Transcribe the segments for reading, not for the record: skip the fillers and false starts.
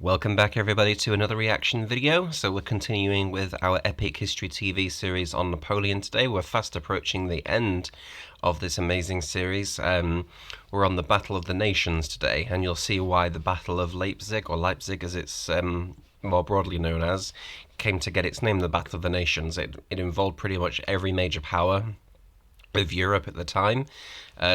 Welcome back everybody to another reaction video. So we're continuing with our Epic History TV series on Napoleon today. We're fast approaching the end of this amazing series. We're on the Battle of the Nations today, and you'll see why the Battle of Leipzig, or Leipzig as it's more broadly known as, came to get its name, the Battle of the Nations. It involved pretty much every major power of Europe at the time,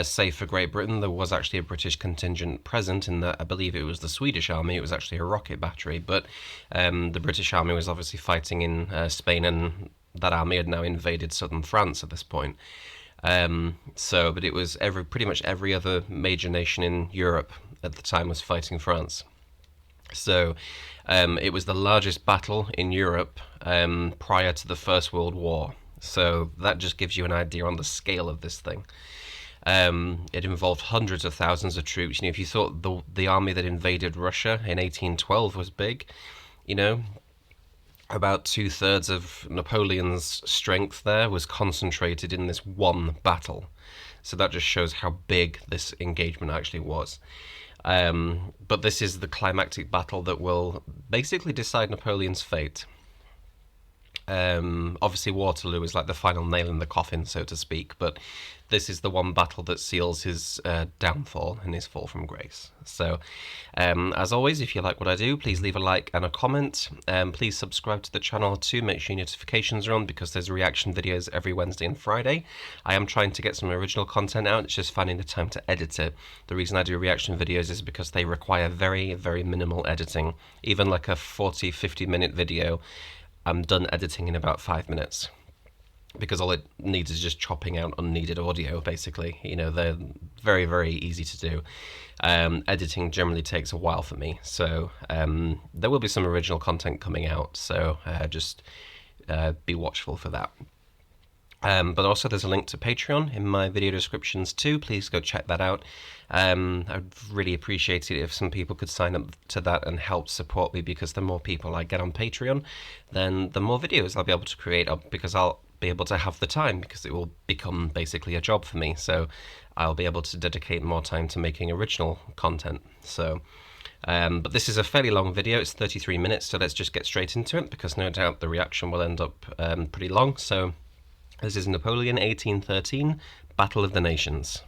save for Great Britain. There was actually a British contingent present in that I believe it was the Swedish army. It was actually a rocket battery, but the British army was obviously fighting in Spain, and that army had now invaded southern France at this point. But it was pretty much every other major nation in Europe at the time was fighting France. So it was the largest battle in Europe prior to the First World War. So that just gives you an idea on the scale of this thing. It involved hundreds of thousands of troops. If you thought the army that invaded Russia in 1812 was big, about 2/3 of Napoleon's strength there was concentrated in this one battle. So that just shows how big this engagement actually was. But this is the climactic battle that will basically decide Napoleon's fate. Obviously Waterloo is like the final nail in the coffin, so to speak, but this is the one battle that seals his downfall and his fall from grace. So as always, if you like what I do, please leave a like and a comment. Please subscribe to the channel too, make sure your notifications are on, because there's reaction videos every Wednesday and Friday. I am trying to get some original content out, it's just finding the time to edit it. The reason I do reaction videos is because they require very, very minimal editing. Even like a 40-50 minute video, I'm done editing in about 5 minutes, because all it needs is just chopping out unneeded audio, basically. They're very, very easy to do. Editing generally takes a while for me, so there will be some original content coming out, so just be watchful for that. But also there's a link to Patreon in my video descriptions too. Please go check that out. I'd really appreciate it if some people could sign up to that and help support me, because the more people I get on Patreon, then the more videos I'll be able to create, because I'll be able to have the time, because it will become basically a job for me. So I'll be able to dedicate more time to making original content. So but this is a fairly long video, it's 33 minutes, so let's just get straight into it, because no doubt the reaction will end up pretty long. So this is Napoleon 1813, Battle of the Nations.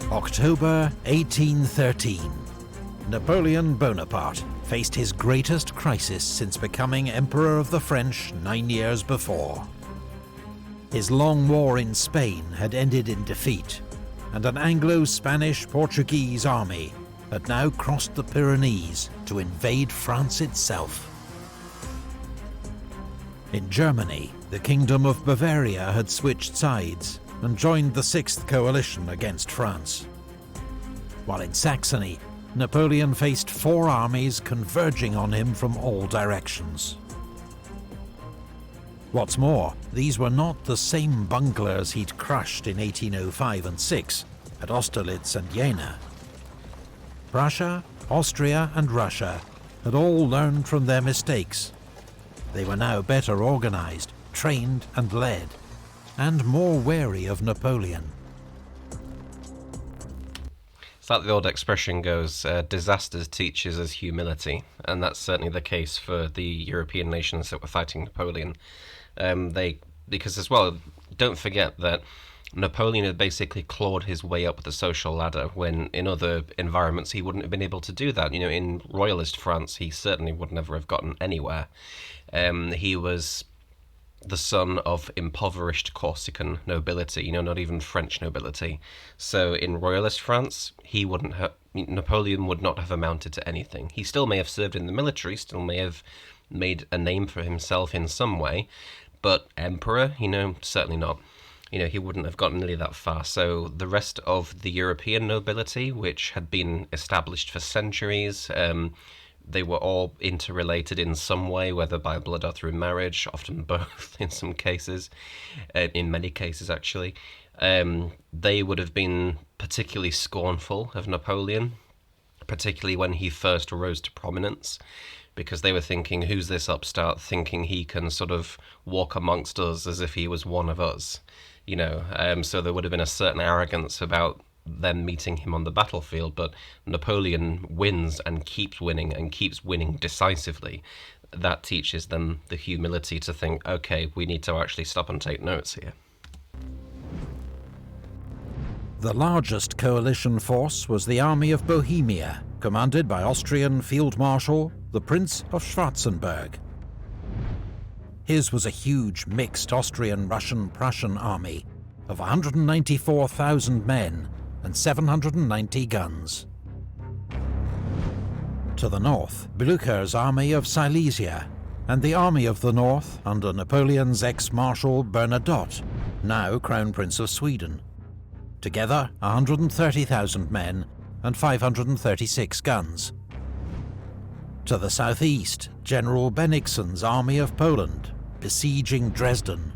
October 1813. Napoleon Bonaparte faced his greatest crisis since becoming Emperor of the French 9 years before. His long war in Spain had ended in defeat, and an Anglo-Spanish-Portuguese army had now crossed the Pyrenees to invade France itself. In Germany, the Kingdom of Bavaria had switched sides and joined the Sixth Coalition against France. While in Saxony, Napoleon faced 4 armies converging on him from all directions. What's more, these were not the same bunglers he'd crushed in 1805 and 6 at Austerlitz and Jena. Prussia, Austria and Russia had all learned from their mistakes. They were now better organized, trained and led, and more wary of Napoleon. It's like the old expression goes, disaster teaches us humility, and that's certainly the case for the European nations that were fighting Napoleon. Because as well, don't forget that Napoleon had basically clawed his way up the social ladder, when in other environments he wouldn't have been able to do that. In royalist France, he certainly would never have gotten anywhere. He was the son of impoverished Corsican nobility, not even French nobility. So in royalist France, Napoleon would not have amounted to anything. He still may have served in the military, still may have made a name for himself in some way, but emperor, certainly not. He wouldn't have gotten nearly that far. So the rest of the European nobility, which had been established for centuries, they were all interrelated in some way, whether by blood or through marriage, often both in some cases, in many cases actually. They would have been particularly scornful of Napoleon, particularly when he first rose to prominence, because they were thinking, who's this upstart thinking he can sort of walk amongst us as if he was one of us, so there would have been a certain arrogance about them meeting him on the battlefield. But Napoleon wins and keeps winning decisively. That teaches them the humility to think, okay, we need to actually stop and take notes here. The largest coalition force was the Army of Bohemia, commanded by Austrian Field Marshal the Prince of Schwarzenberg. His was a huge mixed Austrian-Russian-Prussian army of 194,000 men and 790 guns. To the north, Blücher's Army of Silesia, and the Army of the North under Napoleon's ex-Marshal Bernadotte, now Crown Prince of Sweden. Together, 130,000 men and 536 guns. To the southeast, General Bennigsen's Army of Poland, besieging Dresden.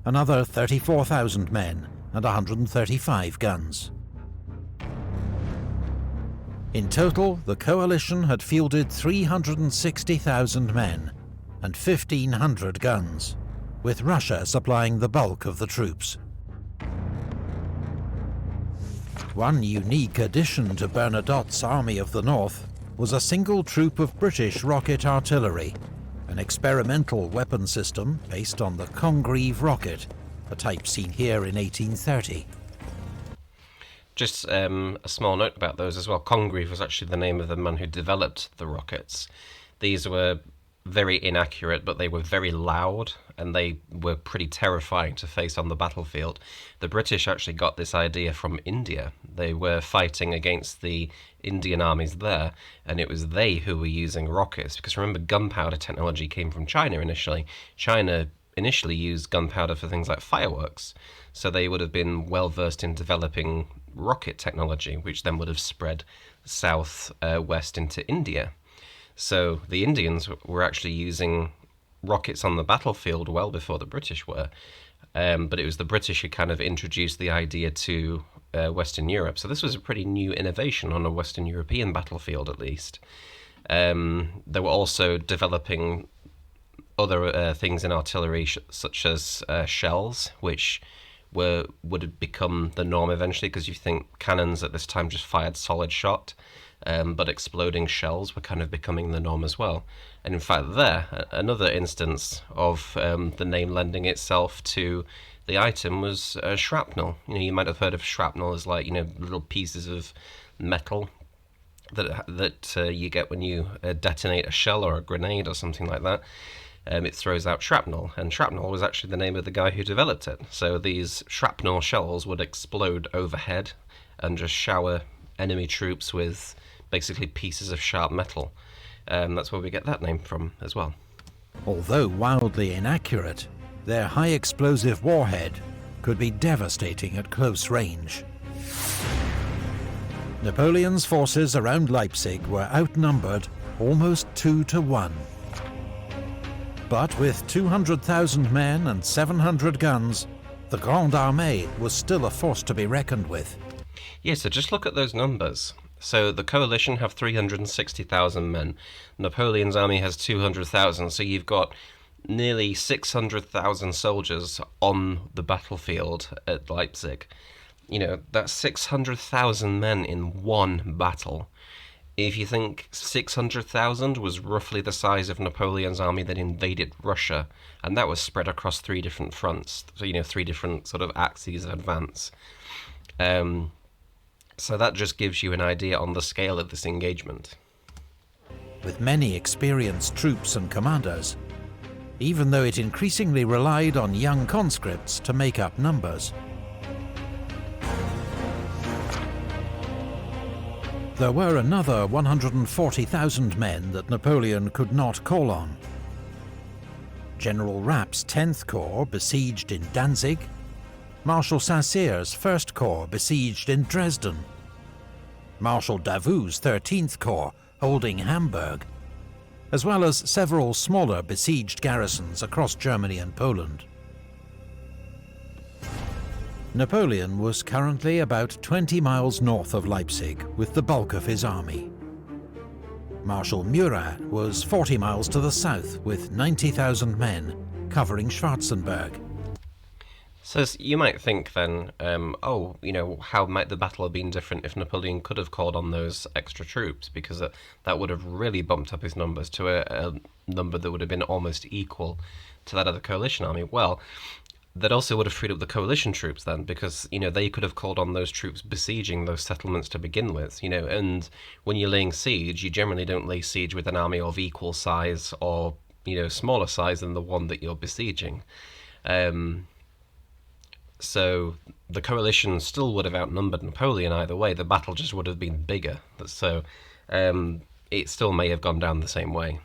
Another 34,000 men and 135 guns. In total, the coalition had fielded 360,000 men and 1,500 guns, with Russia supplying the bulk of the troops. One unique addition to Bernadotte's Army of the North was a single troop of British rocket artillery, an experimental weapon system based on the Congreve rocket, a type seen here in 1830. Just a small note about those as well. Congreve was actually the name of the man who developed the rockets. These were very inaccurate, but they were very loud, and they were pretty terrifying to face on the battlefield. The British actually got this idea from India. They were fighting against the Indian armies there, and it was they who were using rockets, because remember, gunpowder technology came from China initially. China initially used gunpowder for things like fireworks, so they would have been well versed in developing rocket technology, which then would have spread west into India. So the Indians were actually using rockets on the battlefield well before the British were. But it was the British who kind of introduced the idea to Western Europe. So this was a pretty new innovation on a Western European battlefield, at least. They were also developing other things in artillery, such as shells, which would have become the norm eventually, because you think cannons at this time just fired solid shot. But exploding shells were kind of becoming the norm as well. And in fact another instance of the name lending itself to the item was shrapnel. You might have heard of shrapnel as little pieces of metal that you get when you detonate a shell or a grenade or something like that. It throws out shrapnel, and shrapnel was actually the name of the guy who developed it. So these shrapnel shells would explode overhead and just shower enemy troops with basically pieces of sharp metal. That's where we get that name from as well. Although wildly inaccurate, their high explosive warhead could be devastating at close range. Napoleon's forces around Leipzig were outnumbered almost 2 to 1. But with 200,000 men and 700 guns, the Grande Armée was still a force to be reckoned with. Yeah, so just look at those numbers. So the coalition have 360,000 men. Napoleon's army has 200,000. So you've got nearly 600,000 soldiers on the battlefield at Leipzig. That's 600,000 men in one battle. If you think 600,000 was roughly the size of Napoleon's army that invaded Russia, and that was spread across 3 different fronts, so 3 different sort of axes of advance. So that just gives you an idea on the scale of this engagement. With many experienced troops and commanders, even though it increasingly relied on young conscripts to make up numbers. There were another 140,000 men that Napoleon could not call on. General Rapp's 10th Corps besieged in Danzig, Marshal Saint-Cyr's 1st Corps besieged in Dresden, Marshal Davout's 13th Corps holding Hamburg, as well as several smaller besieged garrisons across Germany and Poland. Napoleon was currently about 20 miles north of Leipzig with the bulk of his army. Marshal Murat was 40 miles to the south with 90,000 men, covering Schwarzenberg. So you might think then, how might the battle have been different if Napoleon could have called on those extra troops? Because that would have really bumped up his numbers to a number that would have been almost equal to that of the coalition army. Well, that also would have freed up the coalition troops then, because, they could have called on those troops besieging those settlements to begin with, and when you're laying siege, you generally don't lay siege with an army of equal size or, smaller size than the one that you're besieging. So the coalition still would have outnumbered Napoleon either way. The battle just would have been bigger. So it still may have gone down the same way.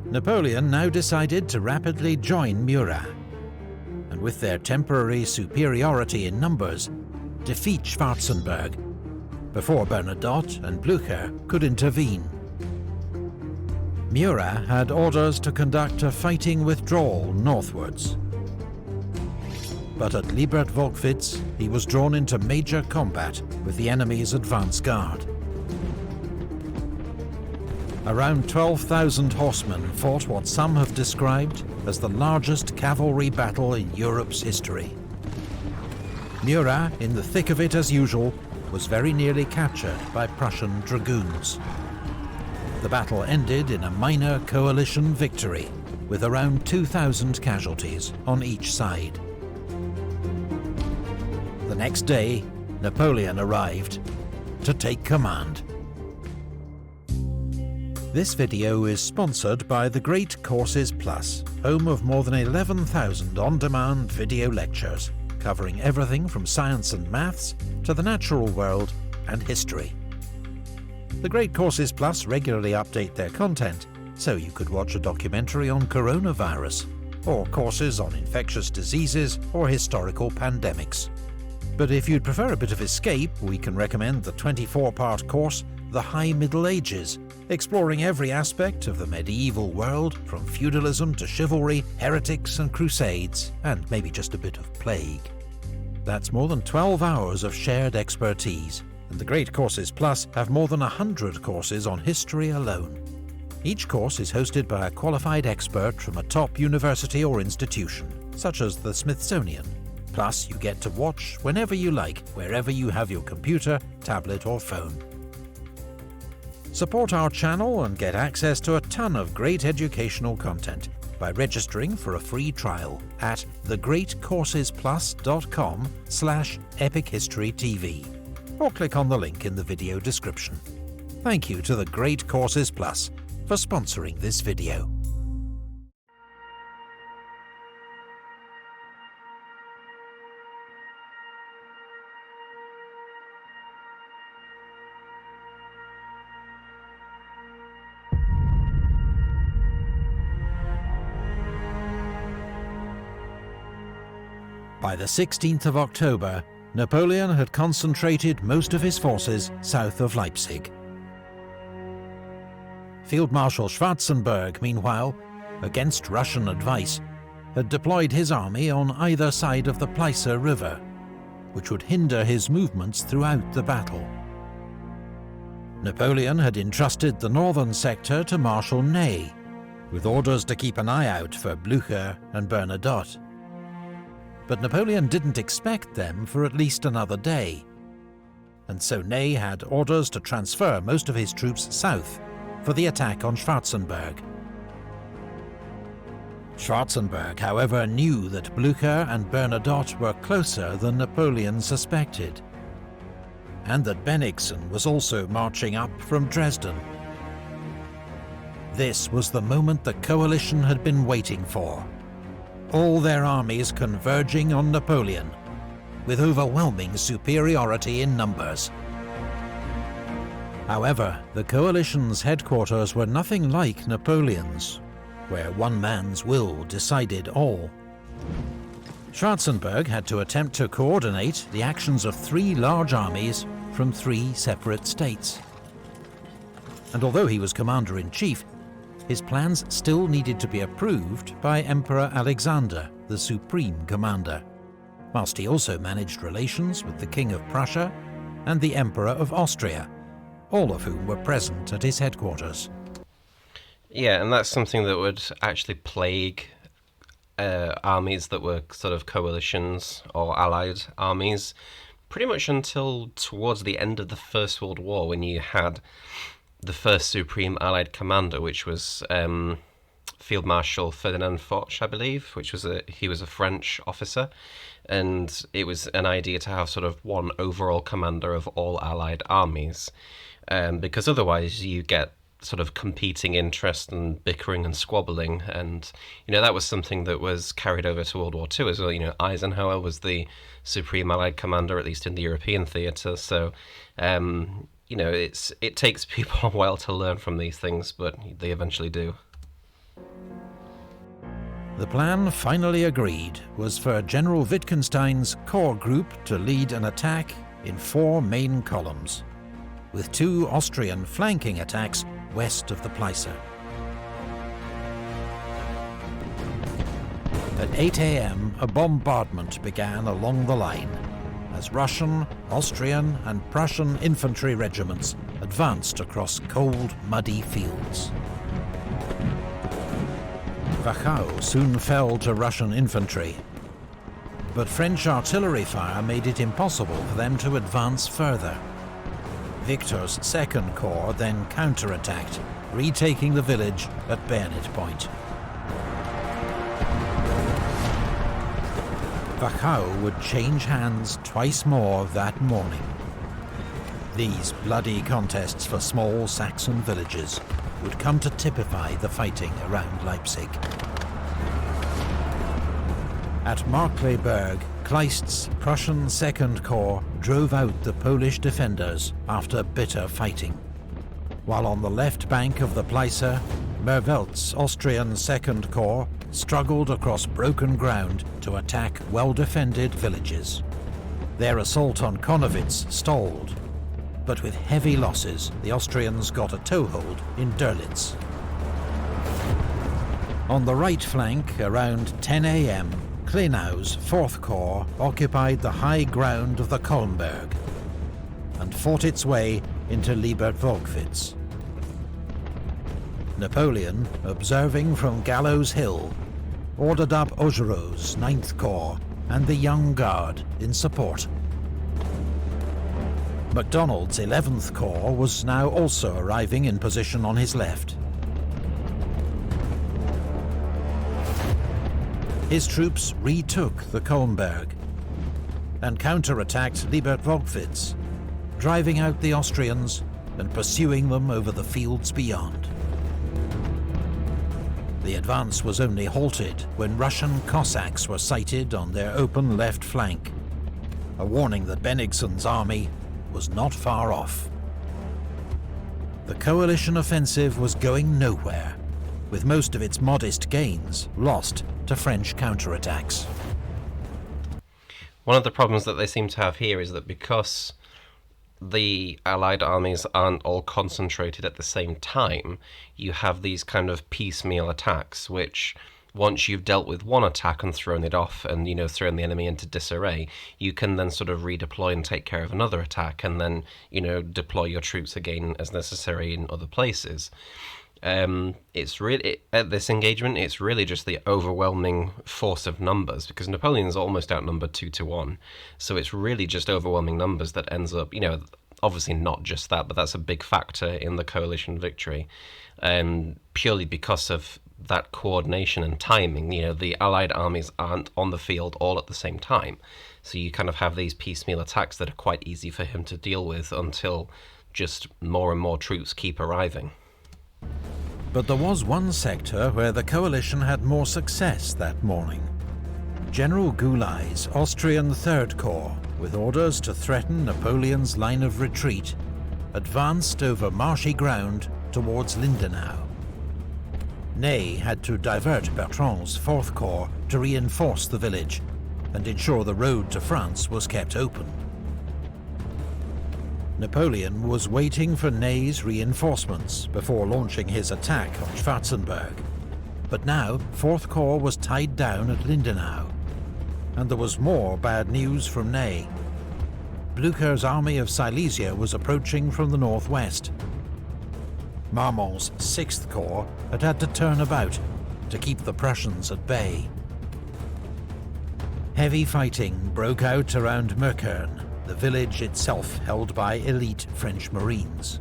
Napoleon now decided to rapidly join Murat, and with their temporary superiority in numbers, defeat Schwarzenberg before Bernadotte and Blücher could intervene. Murat had orders to conduct a fighting withdrawal northwards. But at Liebert-Volkwitz, he was drawn into major combat with the enemy's advance guard. Around 12,000 horsemen fought what some have described as the largest cavalry battle in Europe's history. Murat, in the thick of it as usual, was very nearly captured by Prussian dragoons. The battle ended in a minor coalition victory, with around 2,000 casualties on each side. The next day, Napoleon arrived to take command. This video is sponsored by The Great Courses Plus, home of more than 11,000 on-demand video lectures, covering everything from science and maths to the natural world and history. The Great Courses Plus regularly update their content, so you could watch a documentary on coronavirus, or courses on infectious diseases or historical pandemics. But if you'd prefer a bit of escape, we can recommend the 24-part course, The High Middle Ages, exploring every aspect of the medieval world, from feudalism to chivalry, heretics and crusades, and maybe just a bit of plague. That's more than 12 hours of shared expertise, and the Great Courses Plus have more than 100 courses on history alone. Each course is hosted by a qualified expert from a top university or institution, such as the Smithsonian. Plus, you get to watch whenever you like, wherever you have your computer, tablet or phone. Support our channel and get access to a ton of great educational content by registering for a free trial at thegreatcoursesplus.com/epichistorytv, or click on the link in the video description. Thank you to The Great Courses Plus for sponsoring this video. By the 16th of October, Napoleon had concentrated most of his forces south of Leipzig. Field Marshal Schwarzenberg, meanwhile, against Russian advice, had deployed his army on either side of the Pleiße River, which would hinder his movements throughout the battle. Napoleon had entrusted the northern sector to Marshal Ney, with orders to keep an eye out for Blücher and Bernadotte. But Napoleon didn't expect them for at least another day, and so Ney had orders to transfer most of his troops south for the attack on Schwarzenberg. Schwarzenberg, however, knew that Blücher and Bernadotte were closer than Napoleon suspected, and that Bennigsen was also marching up from Dresden. This was the moment the coalition had been waiting for. All their armies converging on Napoleon, with overwhelming superiority in numbers. However, the coalition's headquarters were nothing like Napoleon's, where one man's will decided all. Schwarzenberg had to attempt to coordinate the actions of 3 large armies from 3 separate states. And although he was commander-in-chief, his plans still needed to be approved by Emperor Alexander, the supreme commander, whilst he also managed relations with the King of Prussia and the Emperor of Austria, all of whom were present at his headquarters. Yeah, and that's something that would actually plague armies that were sort of coalitions or allied armies pretty much until towards the end of the First World War, when you had the first Supreme Allied Commander, which was Field Marshal Ferdinand Foch, I believe, he was a French officer, and it was an idea to have sort of one overall commander of all Allied armies, because otherwise you get sort of competing interest and bickering and squabbling, and that was something that was carried over to World War II as well. Eisenhower was the Supreme Allied Commander, at least in the European theatre, so it takes people a while to learn from these things, but they eventually do. The plan finally agreed was for General Wittgenstein's corps group to lead an attack in 4 main columns, with 2 Austrian flanking attacks west of the Pleiße. At 8 a.m, a bombardment began along the line, as Russian, Austrian and Prussian infantry regiments advanced across cold, muddy fields. Wachau soon fell to Russian infantry, but French artillery fire made it impossible for them to advance further. Victor's Second Corps then counterattacked, retaking the village at bayonet point. Wachau would change hands twice more that morning. These bloody contests for small Saxon villages would come to typify the fighting around Leipzig. At Markkleeberg, Kleist's Prussian Second Corps drove out the Polish defenders after bitter fighting, while on the left bank of the Pleiße, Merveldt's Austrian Second Corps struggled across broken ground to attack well-defended villages. Their assault on Konnewitz stalled, but with heavy losses, the Austrians got a toehold in Dörlitz. On the right flank, around 10 a.m, Klenau's 4th Corps occupied the high ground of the Kolmberg and fought its way into Liebert-Wolkwitz. Napoleon, observing from Gallows Hill, ordered up Augereau's 9th Corps and the Young Guard in support. MacDonald's 11th Corps was now also arriving in position on his left. His troops retook the Kolmberg and counterattacked Liebert-Wolkwitz, driving out the Austrians and pursuing them over the fields beyond. The advance was only halted when Russian Cossacks were sighted on their open left flank, a warning that Bennigsen's army was not far off. The coalition offensive was going nowhere, with most of its modest gains lost to French counterattacks. One of the problems that they seem to have here is that because the Allied armies aren't all concentrated at the same time, you have these kind of piecemeal attacks, which once you've dealt with one attack and thrown it off and, thrown the enemy into disarray, you can then sort of redeploy and take care of another attack and then, deploy your troops again as necessary in other places. It's really, at this engagement, it's really just the overwhelming force of numbers, because Napoleon's almost outnumbered 2-1. So it's really just overwhelming numbers that ends up, obviously not just that, but that's a big factor in the coalition victory. Purely because of that coordination and timing, the Allied armies aren't on the field all at the same time. So you kind of have these piecemeal attacks that are quite easy for him to deal with until just more and more troops keep arriving. But there was one sector where the coalition had more success that morning. General Goulay's Austrian Third Corps, with orders to threaten Napoleon's line of retreat, advanced over marshy ground towards Lindenau. Ney had to divert Bertrand's Fourth Corps to reinforce the village and ensure the road to France was kept open. Napoleon was waiting for Ney's reinforcements before launching his attack on Schwarzenberg, but now Fourth Corps was tied down at Lindenau, and there was more bad news from Ney. Blücher's army of Silesia was approaching from the northwest. Marmont's 6th Corps had to turn about to keep the Prussians at bay. Heavy fighting broke out around Meukern, the village itself held by elite French Marines,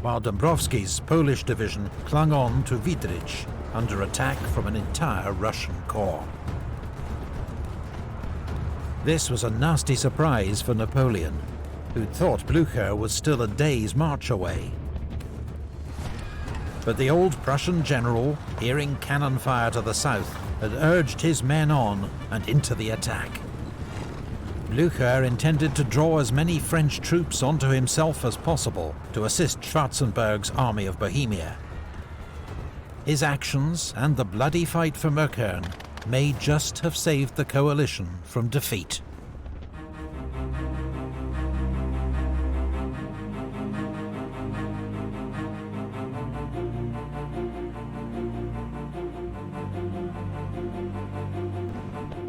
while Dąbrowski's Polish division clung on to Wiedrich under attack from an entire Russian corps. This was a nasty surprise for Napoleon, who'd thought Blücher was still a day's march away. But the old Prussian general, hearing cannon fire to the south, had urged his men on and into the attack. Blücher intended to draw as many French troops onto himself as possible to assist Schwarzenberg's army of Bohemia. His actions and the bloody fight for Meukern may just have saved the coalition from defeat.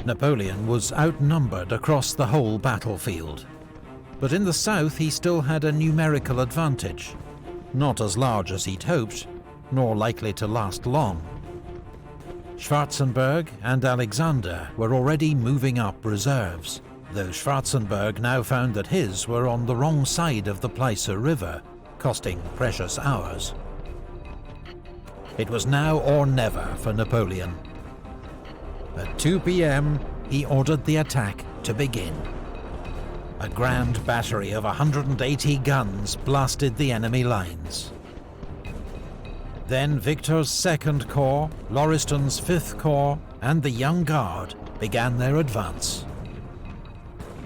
Napoleon was outnumbered across the whole battlefield, but in the south he still had a numerical advantage, not as large as he'd hoped, nor likely to last long. Schwarzenberg and Alexander were already moving up reserves, though Schwarzenberg now found that his were on the wrong side of the Pleiße River, costing precious hours. It was now or never for Napoleon. At 2 p.m, he ordered the attack to begin. A grand battery of 180 guns blasted the enemy lines. Then Victor's 2nd Corps, Lauriston's 5th Corps, and the Young Guard began their advance.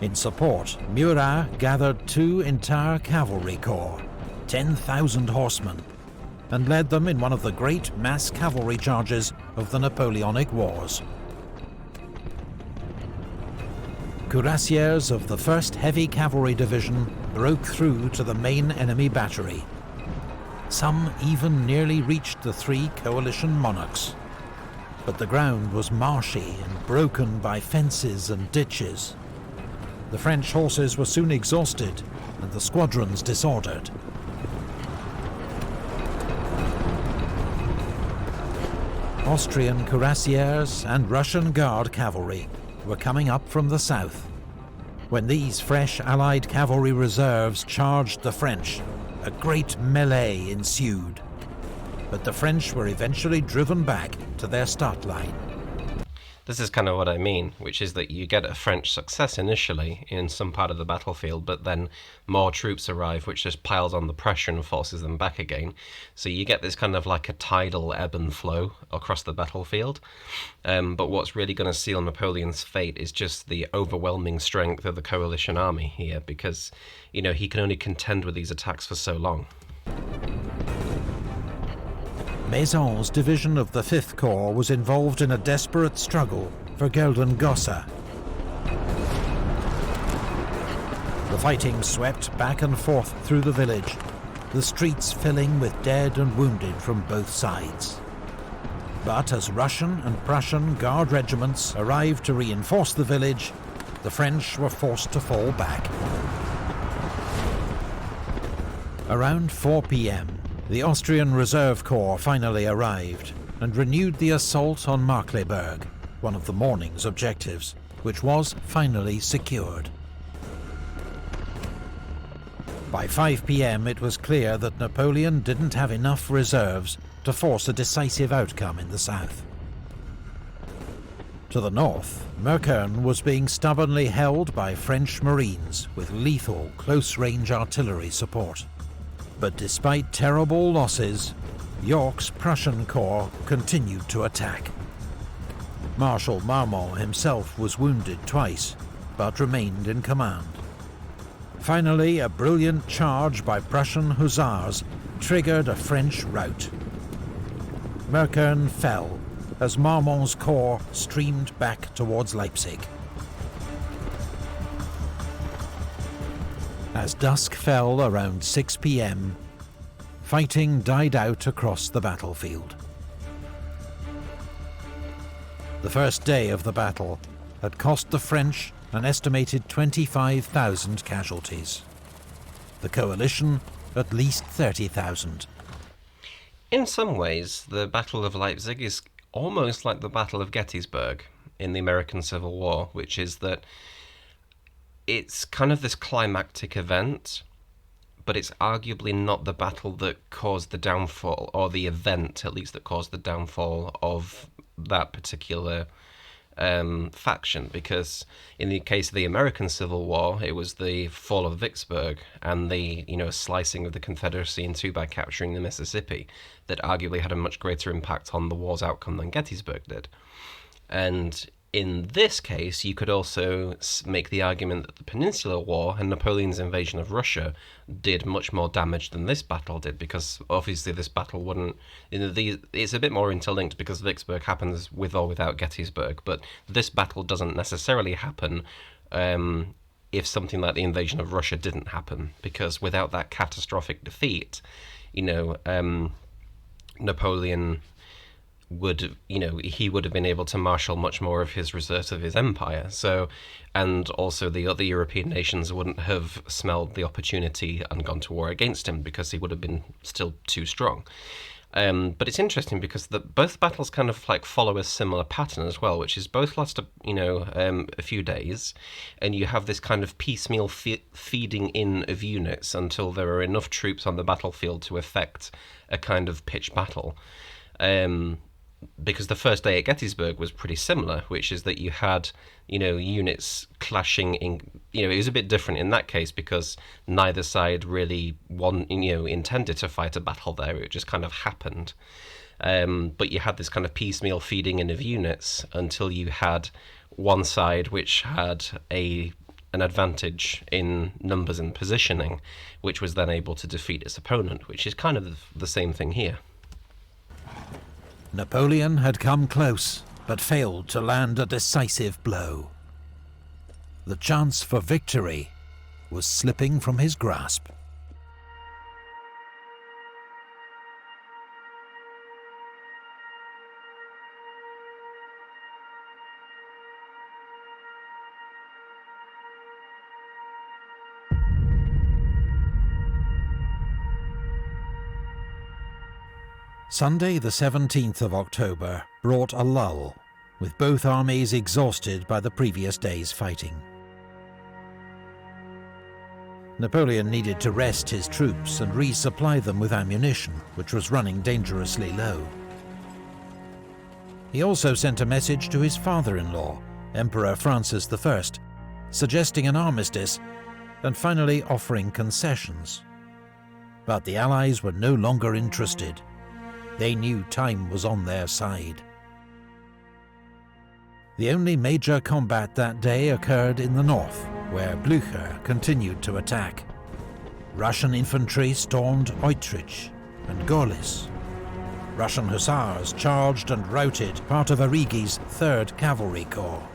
In support, Murat gathered 2 entire cavalry corps, 10,000 horsemen, and led them in one of the great mass cavalry charges of the Napoleonic Wars. Cuirassiers of the 1st Heavy Cavalry Division broke through to the main enemy battery. Some even nearly reached the 3 coalition monarchs. But the ground was marshy and broken by fences and ditches. The French horses were soon exhausted and the squadrons disordered. Austrian cuirassiers and Russian Guard cavalry were coming up from the south. When these fresh Allied cavalry reserves charged the French, a great melee ensued, but the French were eventually driven back to their start line. This is kind of what I mean, which is that you get a French success initially in some part of the battlefield, but then more troops arrive, which just piles on the pressure and forces them back again. So you get this kind of like a tidal ebb and flow across the battlefield. But what's really going to seal Napoleon's fate is just the overwhelming strength of the coalition army here, because, you know, he can only contend with these attacks for so long. Maison's division of the 5th Corps was involved in a desperate struggle for Geldengosse. The fighting swept back and forth through the village, the streets filling with dead and wounded from both sides. But as Russian and Prussian Guard regiments arrived to reinforce the village, the French were forced to fall back. Around 4 p.m, the Austrian Reserve Corps finally arrived and renewed the assault on Markkleeberg, one of the morning's objectives, which was finally secured. By 5 p.m, it was clear that Napoleon didn't have enough reserves to force a decisive outcome in the south. To the north, Meukern was being stubbornly held by French Marines with lethal close-range artillery support. But despite terrible losses, York's Prussian Corps continued to attack. Marshal Marmont himself was wounded twice, but remained in command. Finally, a brilliant charge by Prussian hussars triggered a French rout. Meukern fell as Marmont's corps streamed back towards Leipzig. As dusk fell around 6 p.m, fighting died out across the battlefield. The first day of the battle had cost the French an estimated 25,000 casualties. The coalition, at least 30,000. In some ways, the Battle of Leipzig is almost like the Battle of Gettysburg in the American Civil War, which is that it's kind of this climactic event, but it's arguably not the battle that caused the downfall, or the event, at least, that caused the downfall of that particular faction, because in the case of the American Civil War, it was the fall of Vicksburg and the slicing of the Confederacy in two by capturing the Mississippi that arguably had a much greater impact on the war's outcome than Gettysburg did. And in this case, you could also make the argument that the Peninsular War and Napoleon's invasion of Russia did much more damage than this battle did, because obviously this battle wouldn't... it's a bit more interlinked because Vicksburg happens with or without Gettysburg, but this battle doesn't necessarily happen if something like the invasion of Russia didn't happen, because without that catastrophic defeat, Napoleon would have been able to marshal much more of his reserves of his empire. So, and also the other European nations wouldn't have smelled the opportunity and gone to war against him because he would have been still too strong. But it's interesting because both battles kind of like follow a similar pattern as well, which is both last a few days, and you have this kind of piecemeal feeding in of units until there are enough troops on the battlefield to effect a kind of pitched battle. Because the first day at Gettysburg was pretty similar, which is that you had, units clashing in, it was a bit different in that case because neither side really intended to fight a battle there. It just kind of happened. But you had this kind of piecemeal feeding in of units until you had one side which had an advantage in numbers and positioning, which was then able to defeat its opponent, which is kind of the same thing here. Napoleon had come close, but failed to land a decisive blow. The chance for victory was slipping from his grasp. Sunday the 17th of October brought a lull, with both armies exhausted by the previous day's fighting. Napoleon needed to rest his troops and resupply them with ammunition, which was running dangerously low. He also sent a message to his father-in-law, Emperor Francis I, suggesting an armistice and finally offering concessions. But the Allies were no longer interested. They knew time was on their side. The only major combat that day occurred in the north, where Blücher continued to attack. Russian infantry stormed Eutrich and Gorlice. Russian hussars charged and routed part of Arrighi's 3rd Cavalry Corps.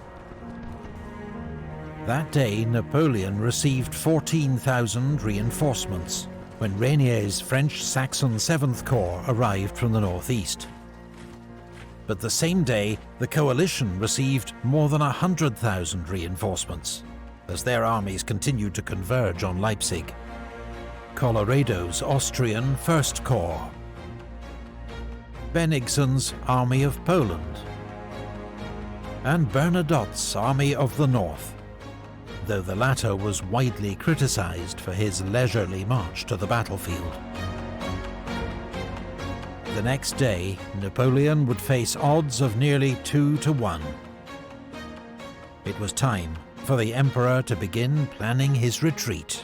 That day, Napoleon received 14,000 reinforcements, when Reynier's French Saxon 7th Corps arrived from the northeast. But the same day, the coalition received more than 100,000 reinforcements, as their armies continued to converge on Leipzig. Colloredo's Austrian 1st Corps, Bennigsen's Army of Poland, and Bernadotte's Army of the North, though the latter was widely criticized for his leisurely march to the battlefield. The next day, Napoleon would face odds of nearly 2-1. It was time for the Emperor to begin planning his retreat.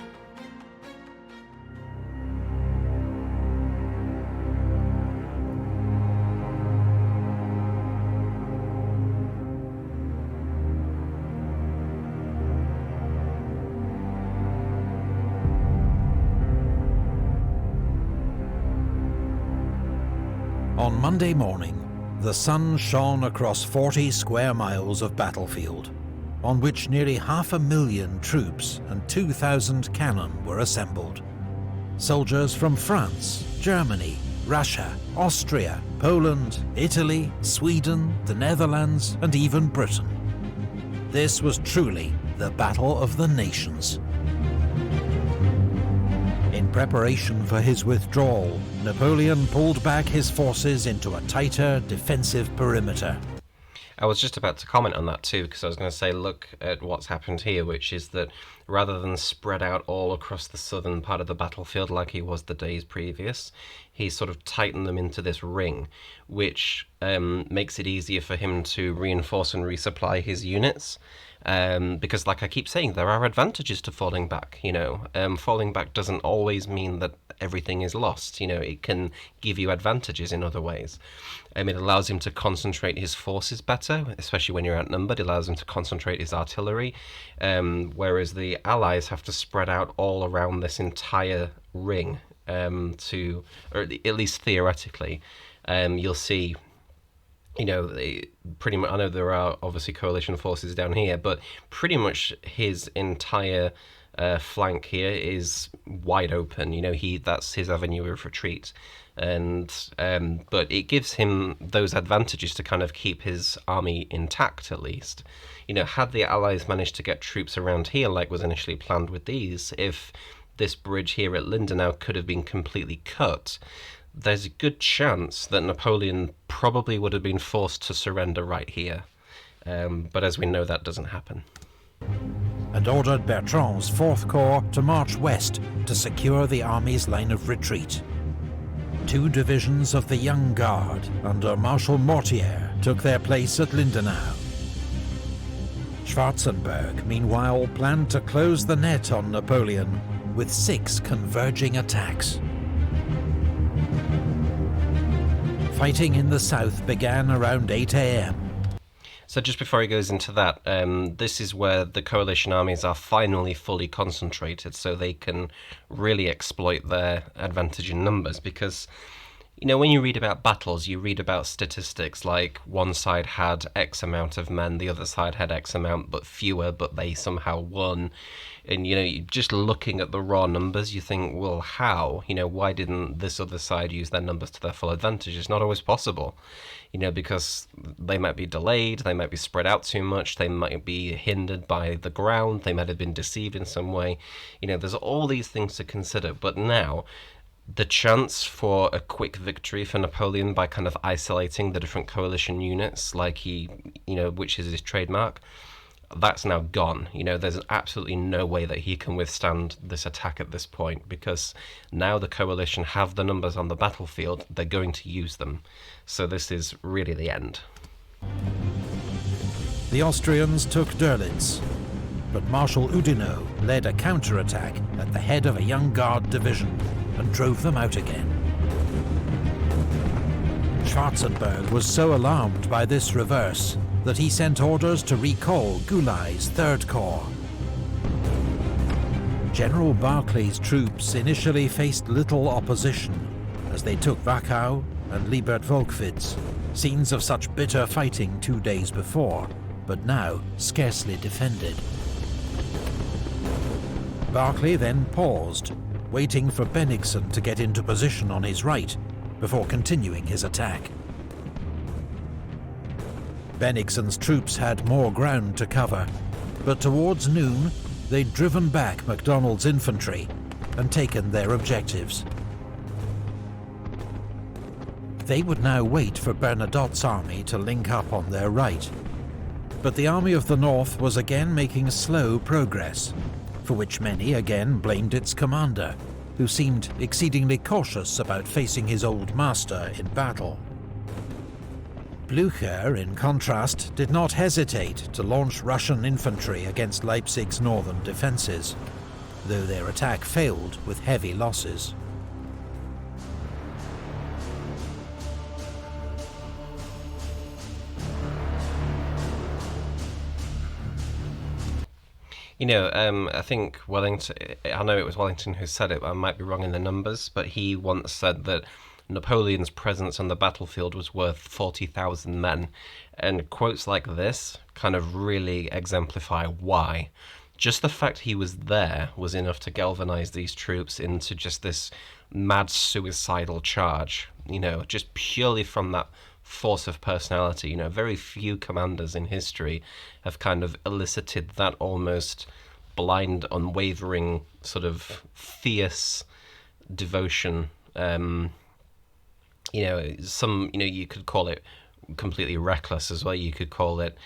On Monday morning, the sun shone across 40 square miles of battlefield, on which nearly 500,000 troops and 2,000 cannon were assembled. Soldiers from France, Germany, Russia, Austria, Poland, Italy, Sweden, the Netherlands, and even Britain. This was truly the Battle of the Nations. In preparation for his withdrawal, Napoleon pulled back his forces into a tighter defensive perimeter. I was just about to comment on that too, because I was going to say, look at what's happened here, which is that rather than spread out all across the southern part of the battlefield like he was the days previous, he sort of tightened them into this ring, which makes it easier for him to reinforce and resupply his units. Because, like I keep saying, there are advantages to falling back. Falling back doesn't always mean that everything is lost. It can give you advantages in other ways. It allows him to concentrate his forces better, especially when you're outnumbered. It allows him to concentrate his artillery, whereas the Allies have to spread out all around this entire ring or at least theoretically. You'll see. Pretty much. I know there are obviously coalition forces down here, but pretty much his entire flank here is wide open. That's his avenue of retreat, and but it gives him those advantages to kind of keep his army intact at least. Had the Allies managed to get troops around here like was initially planned with these, if this bridge here at Lindenau could have been completely cut, there's a good chance that Napoleon probably would have been forced to surrender right here. But as we know, that doesn't happen. And ordered Bertrand's 4th Corps to march west to secure the army's line of retreat. 2 divisions of the Young Guard under Marshal Mortier took their place at Lindenau. Schwarzenberg, meanwhile, planned to close the net on Napoleon with 6 converging attacks. Fighting in the south began around 8 a.m. So just before he goes into that, this is where the coalition armies are finally fully concentrated, so they can really exploit their advantage in numbers. Because, when you read about battles, you read about statistics like one side had X amount of men, the other side had X amount but fewer, but they somehow won. And, just looking at the raw numbers, you think, well, how? Why didn't this other side use their numbers to their full advantage? It's not always possible, because they might be delayed, they might be spread out too much, they might be hindered by the ground, they might have been deceived in some way. There's all these things to consider. But now, the chance for a quick victory for Napoleon by kind of isolating the different coalition units, like which is his trademark, that's now gone. There's absolutely no way that he can withstand this attack at this point, because now the coalition have the numbers on the battlefield, they're going to use them. So this is really the end. The Austrians took Dörlitz, but Marshal Oudinot led a counterattack at the head of a Young Guard division and drove them out again. Schwarzenberg was so alarmed by this reverse that he sent orders to recall Goulay's 3rd Corps. General Barclay's troops initially faced little opposition as they took Wachau and Liebert-Volkwitz, scenes of such bitter fighting 2 days before, but now scarcely defended. Barclay then paused, waiting for Bennigsen to get into position on his right before continuing his attack. Bennigsen's troops had more ground to cover, but towards noon they'd driven back MacDonald's infantry and taken their objectives. They would now wait for Bernadotte's army to link up on their right, but the Army of the North was again making slow progress, for which many again blamed its commander, who seemed exceedingly cautious about facing his old master in battle. Blücher, in contrast, did not hesitate to launch Russian infantry against Leipzig's northern defences, though their attack failed with heavy losses. I think Wellington, I know it was Wellington who said it, I might be wrong in the numbers, but he once said that Napoleon's presence on the battlefield was worth 40,000 men. And quotes like this kind of really exemplify why. Just the fact he was there was enough to galvanize these troops into just this mad suicidal charge. Just purely from that force of personality. You know, very few commanders in history have kind of elicited that almost blind, unwavering sort of fierce devotion. You know, you could call it completely reckless as well. You could call it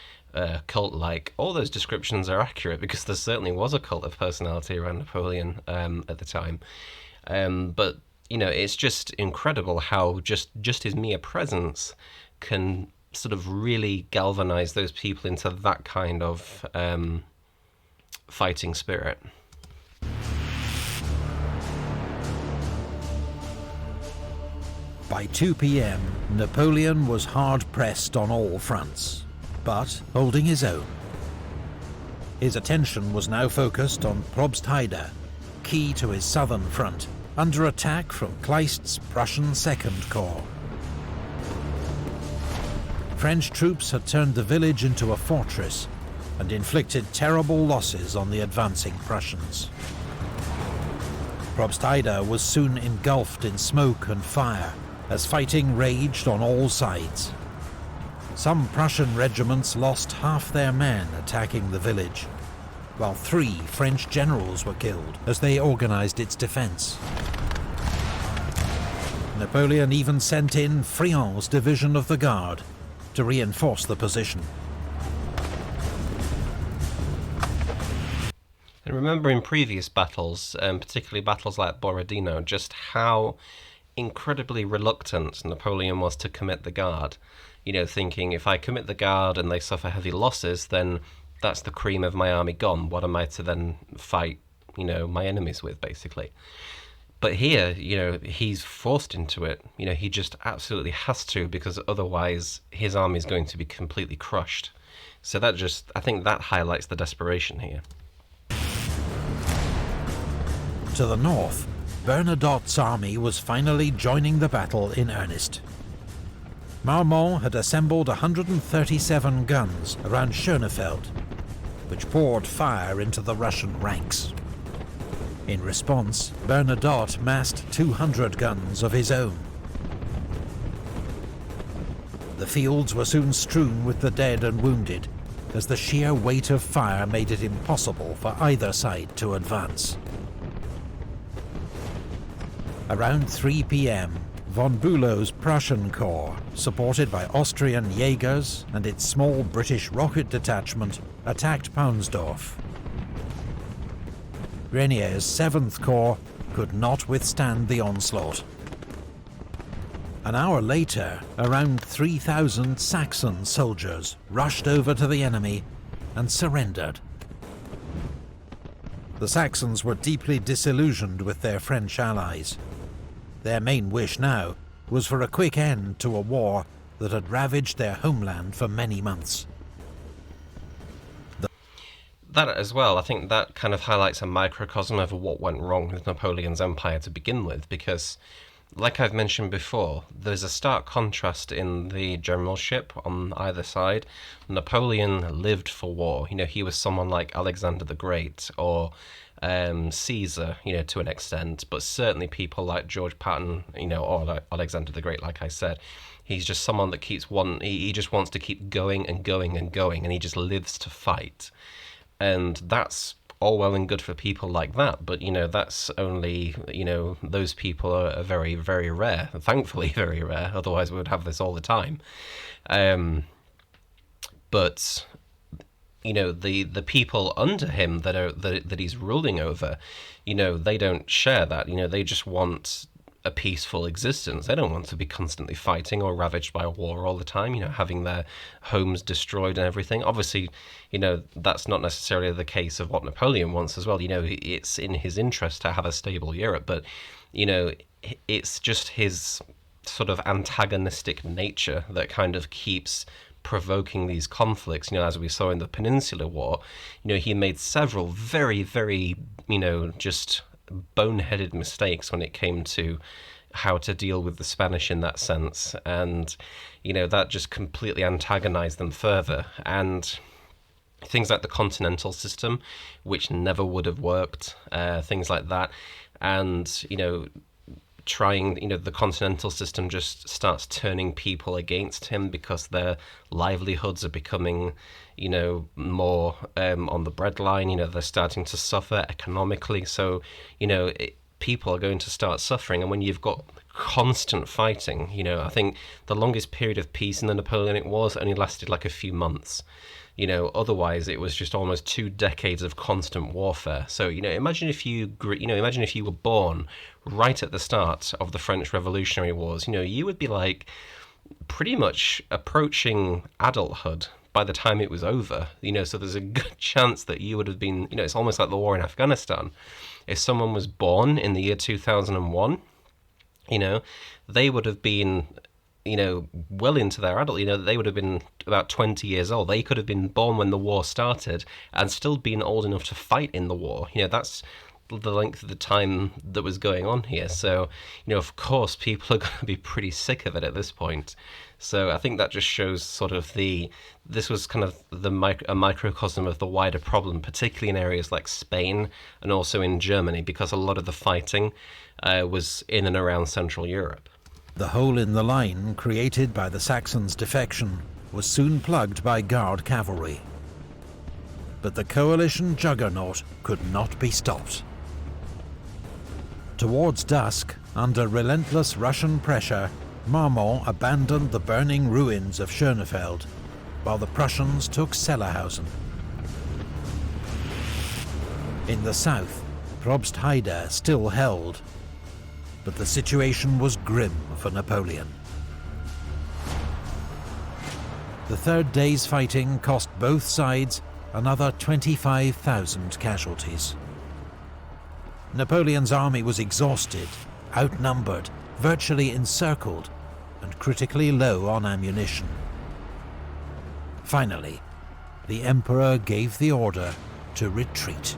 cult-like. All those descriptions are accurate because there certainly was a cult of personality around Napoleon at the time. But you know, it's just incredible how just his mere presence can sort of really galvanize those people into that kind of fighting spirit. By 2 p.m, Napoleon was hard-pressed on all fronts, but holding his own. His attention was now focused on Probstheide, key to his southern front, under attack from Kleist's Prussian Second Corps. French troops had turned the village into a fortress and inflicted terrible losses on the advancing Prussians. Probstheide was soon engulfed in smoke and fire as fighting raged on all sides. Some Prussian regiments lost half their men attacking the village, while 3 French generals were killed as they organized its defense. Napoleon even sent in Friant's division of the Guard to reinforce the position. And remember in previous battles, particularly battles like Borodino, just how incredibly reluctant Napoleon was to commit the Guard. You know, thinking, if I commit the Guard and they suffer heavy losses, then that's the cream of my army gone. What am I to then fight, you know, my enemies with, basically? But here, you know, he's forced into it. You know, he just absolutely has to, because otherwise his army is going to be completely crushed. So that just, I think that highlights the desperation here. To the north, Bernadotte's army was finally joining the battle in earnest. Marmont had assembled 137 guns around Schönefeld, which poured fire into the Russian ranks. In response, Bernadotte massed 200 guns of his own. The fields were soon strewn with the dead and wounded, as the sheer weight of fire made it impossible for either side to advance. Around 3 p.m, von Bülow's Prussian Corps, supported by Austrian Jaegers and its small British rocket detachment, attacked Paunsdorf. Grenier's 7th Corps could not withstand the onslaught. An hour later, around 3,000 Saxon soldiers rushed over to the enemy and surrendered. The Saxons were deeply disillusioned with their French allies. Their main wish now was for a quick end to a war that had ravaged their homeland for many months. That as well, I think that kind of highlights a microcosm of what went wrong with Napoleon's empire to begin with, because, like I've mentioned before, there's a stark contrast in the generalship on either side. Napoleon lived for war. You know, he was someone like Alexander the Great, or Caesar, you know, to an extent, but certainly people like George Patton, you know, or like Alexander the Great, like I said. He's just someone that he just wants to keep going and going and going, and he just lives to fight. And that's all well and good for people like that, but, you know, that's only, you know, those people are very, very rare, thankfully very rare, otherwise we would have this all the time. But, you know, the people under him that he's ruling over, you know, they don't share that. You know, they just want a peaceful existence. They don't want to be constantly fighting or ravaged by a war all the time, you know, having their homes destroyed and everything. Obviously, you know, that's not necessarily the case of what Napoleon wants as well. You know, it's in his interest to have a stable Europe, but, you know, it's just his sort of antagonistic nature that kind of keeps provoking these conflicts. You know, as we saw in the Peninsular War, you know, he made several very, very, you know, just boneheaded mistakes when it came to how to deal with the Spanish in that sense, and, you know, that just completely antagonized them further. And things like the continental system, which never would have worked, things like that. And, you know, trying, the continental system just starts turning people against him because their livelihoods are becoming, more on the breadline. They're starting to suffer economically. So, people are going to start suffering. And when you've got constant fighting, I think the longest period of peace in the Napoleonic Wars only lasted like a few months. Otherwise it was just almost 2 decades of constant warfare. So, imagine if you were born right at the start of the French Revolutionary Wars. You would be like pretty much approaching adulthood by the time it was over. So there's a good chance that you would have been, it's almost like the war in Afghanistan. If someone was born in the year 2001, they would have been, well into their adult, they would have been about 20 years old. They could have been born when the war started and still been old enough to fight in the war. That's the length of the time that was going on here. So, of course, people are going to be pretty sick of it at this point. So I think that just shows sort of this was kind of a microcosm of the wider problem, particularly in areas like Spain and also in Germany, because a lot of the fighting was in and around Central Europe. The hole in the line created by the Saxons' defection was soon plugged by Guard cavalry. But the coalition juggernaut could not be stopped. Towards dusk, under relentless Russian pressure, Marmont abandoned the burning ruins of Schönefeld, while the Prussians took Sellerhausen. In the south, Probstheide still held, but the situation was grim for Napoleon. The third day's fighting cost both sides another 25,000 casualties. Napoleon's army was exhausted, outnumbered, virtually encircled, and critically low on ammunition. Finally, the Emperor gave the order to retreat.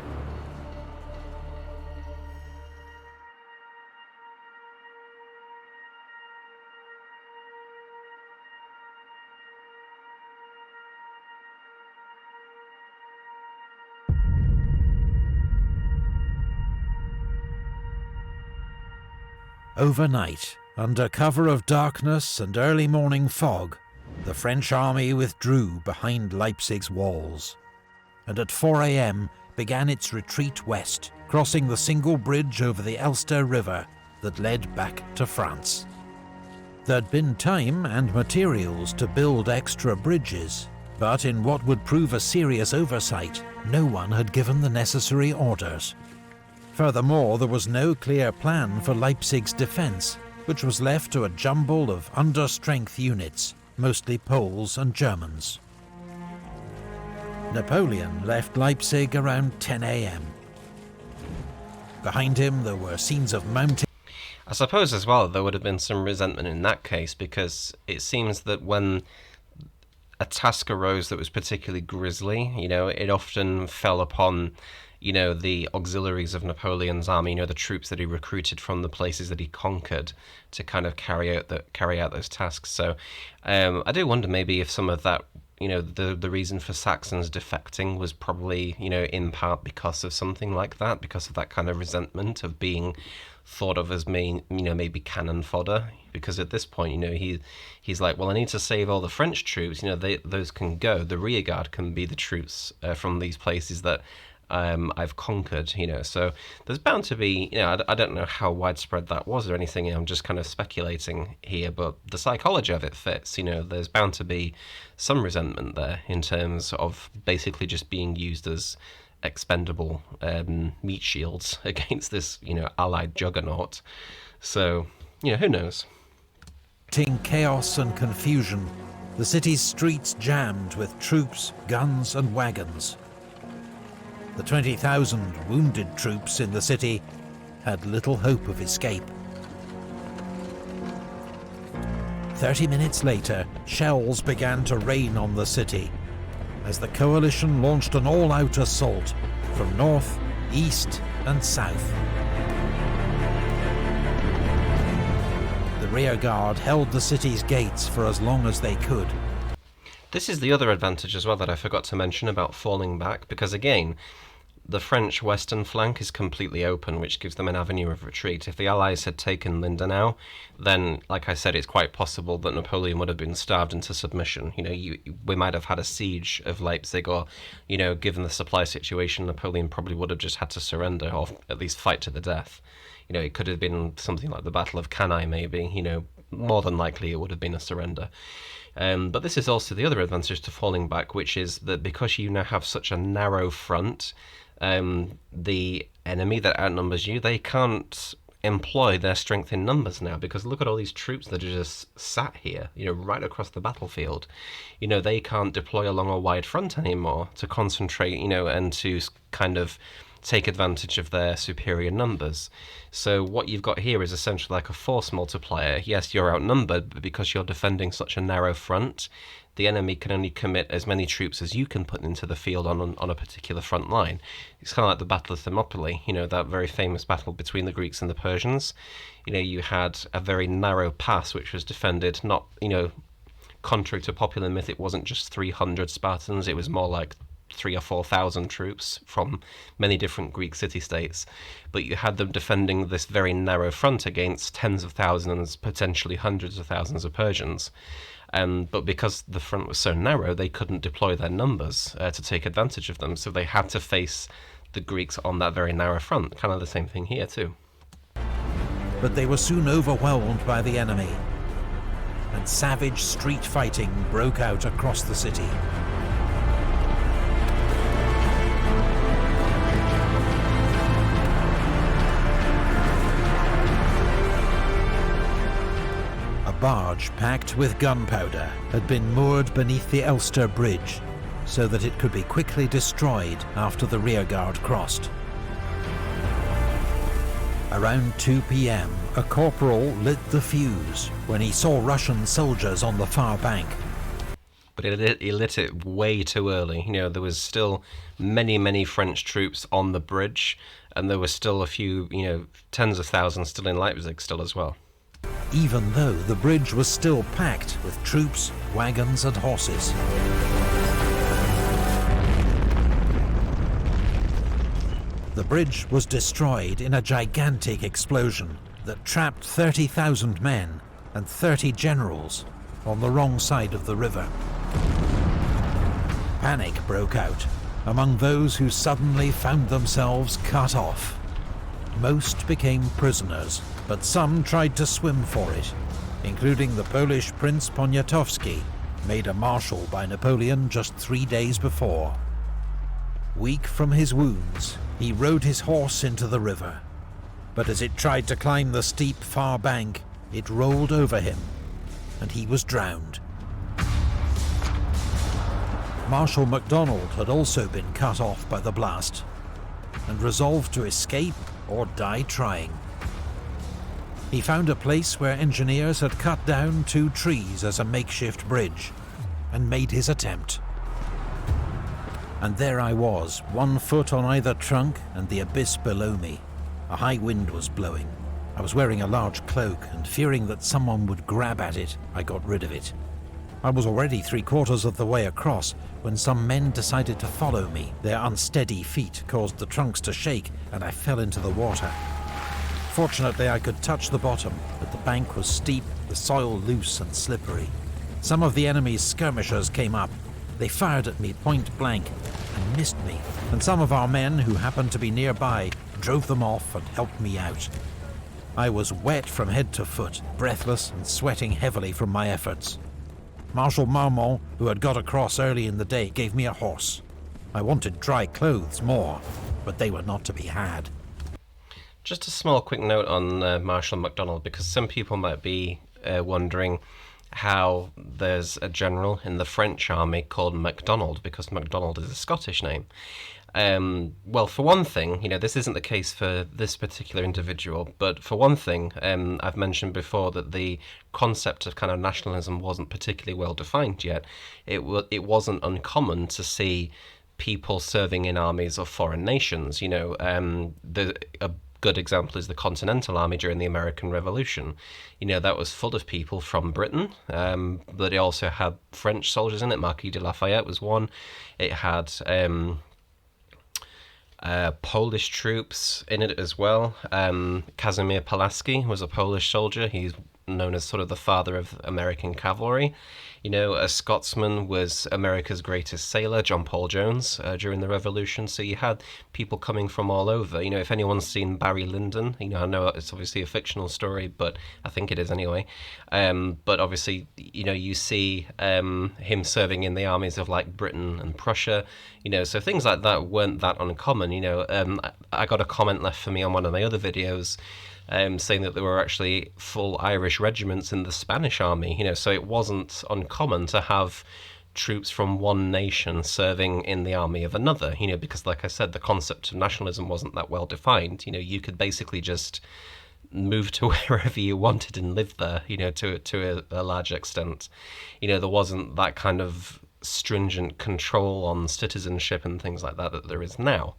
Overnight, under cover of darkness and early morning fog, the French army withdrew behind Leipzig's walls, and at 4 a.m. began its retreat west, crossing the single bridge over the Elster River that led back to France. There'd been time and materials to build extra bridges, but in what would prove a serious oversight, no one had given the necessary orders. Furthermore, there was no clear plan for Leipzig's defence, which was left to a jumble of understrength units, mostly Poles and Germans. Napoleon left Leipzig around 10 a.m. Behind him there were scenes of mounting. I suppose as well there would have been some resentment in that case, because it seems that when a task arose that was particularly grisly, it often fell upon the auxiliaries of Napoleon's army, the troops that he recruited from the places that he conquered to kind of carry out those tasks. So I do wonder maybe if some of that, the reason for Saxons defecting was probably, in part because of something like that, because of that kind of resentment of being thought of as maybe cannon fodder. Because at this point, he's like, well, I need to save all the French troops. Those can go. The rear guard can be the troops from these places that I've conquered, so there's bound to be, I don't know how widespread that was or anything. I'm just kind of speculating here, but the psychology of it fits. There's bound to be some resentment there in terms of basically just being used as expendable meat shields against this, allied juggernaut. So, who knows? Chaos and confusion, the city's streets jammed with troops, guns and wagons. The 20,000 wounded troops in the city had little hope of escape. 30 minutes later, shells began to rain on the city as the coalition launched an all-out assault from north, east and south. The rear guard held the city's gates for as long as they could. This is the other advantage as well that I forgot to mention about falling back, because again, the French western flank is completely open, which gives them an avenue of retreat. If the Allies had taken Lindenau, then, like I said, it's quite possible that Napoleon would have been starved into submission. We might have had a siege of Leipzig, or, given the supply situation, Napoleon probably would have just had to surrender, or at least fight to the death. It could have been something like the Battle of Cannae, maybe. More than likely it would have been a surrender. But this is also the other advantage to falling back, which is that because you now have such a narrow front, the enemy that outnumbers you, they can't employ their strength in numbers now, because look at all these troops that are just sat here, right across the battlefield. They can't deploy along a wide front anymore to concentrate, and to kind of take advantage of their superior numbers. So what you've got here is essentially like a force multiplier. Yes, you're outnumbered, but because you're defending such a narrow front, the enemy can only commit as many troops as you can put into the field on a particular front line. It's kind of like the Battle of Thermopylae, that very famous battle between the Greeks and the Persians. You had a very narrow pass which was defended, not, contrary to popular myth, it wasn't just 300 Spartans, it was more like 3,000 or 4,000 troops from many different Greek city-states, but you had them defending this very narrow front against tens of thousands, potentially hundreds of thousands of Persians. But because the front was so narrow, they couldn't deploy their numbers to take advantage of them, so they had to face the Greeks on that very narrow front. Kind of the same thing here too. But they were soon overwhelmed by the enemy, and savage street fighting broke out across the city. A barge packed with gunpowder had been moored beneath the Elster Bridge so that it could be quickly destroyed after the rearguard crossed. Around 2 p.m, a corporal lit the fuse when he saw Russian soldiers on the far bank. But he lit it way too early. There was still many French troops on the bridge, and there were still a few, tens of thousands still in Leipzig still as well. Even though the bridge was still packed with troops, wagons and horses. The bridge was destroyed in a gigantic explosion that trapped 30,000 men and 30 generals on the wrong side of the river. Panic broke out among those who suddenly found themselves cut off. Most became prisoners, but some tried to swim for it, including the Polish Prince Poniatowski, made a marshal by Napoleon just 3 days before. Weak from his wounds, he rode his horse into the river, but as it tried to climb the steep far bank, it rolled over him, and he was drowned. Marshal MacDonald had also been cut off by the blast, and resolved to escape or die trying. He found a place where engineers had cut down 2 trees as a makeshift bridge, and made his attempt. And there I was, 1 foot on either trunk and the abyss below me. A high wind was blowing. I was wearing a large cloak, and fearing that someone would grab at it, I got rid of it. I was already 3/4 of the way across when some men decided to follow me. Their unsteady feet caused the trunks to shake, and I fell into the water. Fortunately, I could touch the bottom, but the bank was steep, the soil loose and slippery. Some of the enemy's skirmishers came up. They fired at me point blank and missed me, and some of our men who happened to be nearby drove them off and helped me out. I was wet from head to foot, breathless and sweating heavily from my efforts. Marshal Marmont, who had got across early in the day, gave me a horse. I wanted dry clothes more, but they were not to be had. Just a small quick note on Marshal MacDonald, because some people might be wondering how there's a general in the French army called MacDonald, because MacDonald is a Scottish name. Well, for one thing, this isn't the case for this particular individual, but for one thing, I've mentioned before that the concept of kind of nationalism wasn't particularly well defined yet. It wasn't uncommon to see people serving in armies of foreign nations. A good example is the Continental Army during the American Revolution. That was full of people from Britain, but it also had French soldiers in it. Marquis de Lafayette was one. It had Polish troops in it as well. Kazimierz Pulaski was a Polish soldier. He's known as sort of the father of American cavalry. You know, a Scotsman was America's greatest sailor, John Paul Jones, during the Revolution. So you had people coming from all over. You know, if anyone's seen Barry Lyndon, you know, I know it's obviously a fictional story, but I think it is anyway. But obviously, you know, you see him serving in the armies of like Britain and Prussia. You know, so things like that weren't that uncommon. You know, I got a comment left for me on one of my other videos saying that there were actually full Irish regiments in the Spanish army, you know, so it wasn't uncommon to have troops from one nation serving in the army of another, you know, because like I said, the concept of nationalism wasn't that well defined. You know, you could basically just move to wherever you wanted and live there, you know, to a large extent. You know, there wasn't that kind of stringent control on citizenship and things like that that there is now.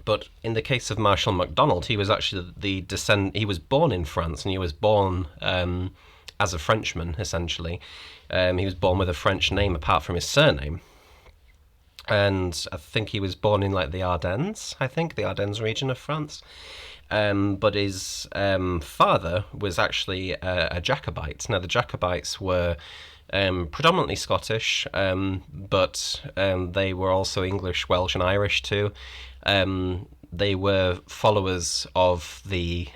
But in the case of Marshal MacDonald, he was actually he was born in France, and he was born as a Frenchman, essentially. He was born with a French name apart from his surname. And I think he was born in like the Ardennes region of France. But his father was actually a Jacobite. Now, the Jacobites were predominantly Scottish, but they were also English, Welsh, and Irish too. They were followers of the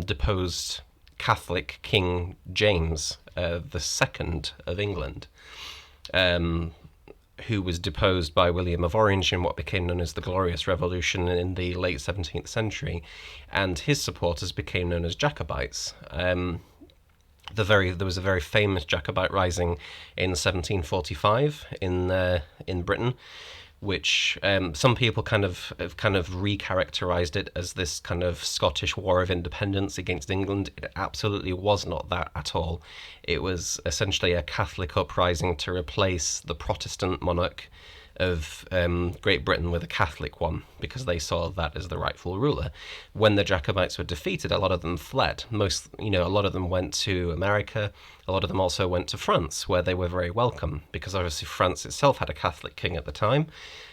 deposed Catholic King James II of England, who was deposed by William of Orange in what became known as the Glorious Revolution in the late 17th century, and his supporters became known as Jacobites. There was a very famous Jacobite rising in 1745 in Britain, which some people kind of recharacterized it as this kind of Scottish War of Independence against England. It absolutely was not that at all. It was essentially a Catholic uprising to replace the Protestant monarch of Great Britain with a Catholic one, because they saw that as the rightful ruler. When the Jacobites were defeated, a lot of them fled. A lot of them went to America. A lot of them also went to France, where they were very welcome, because obviously France itself had a Catholic king at the time,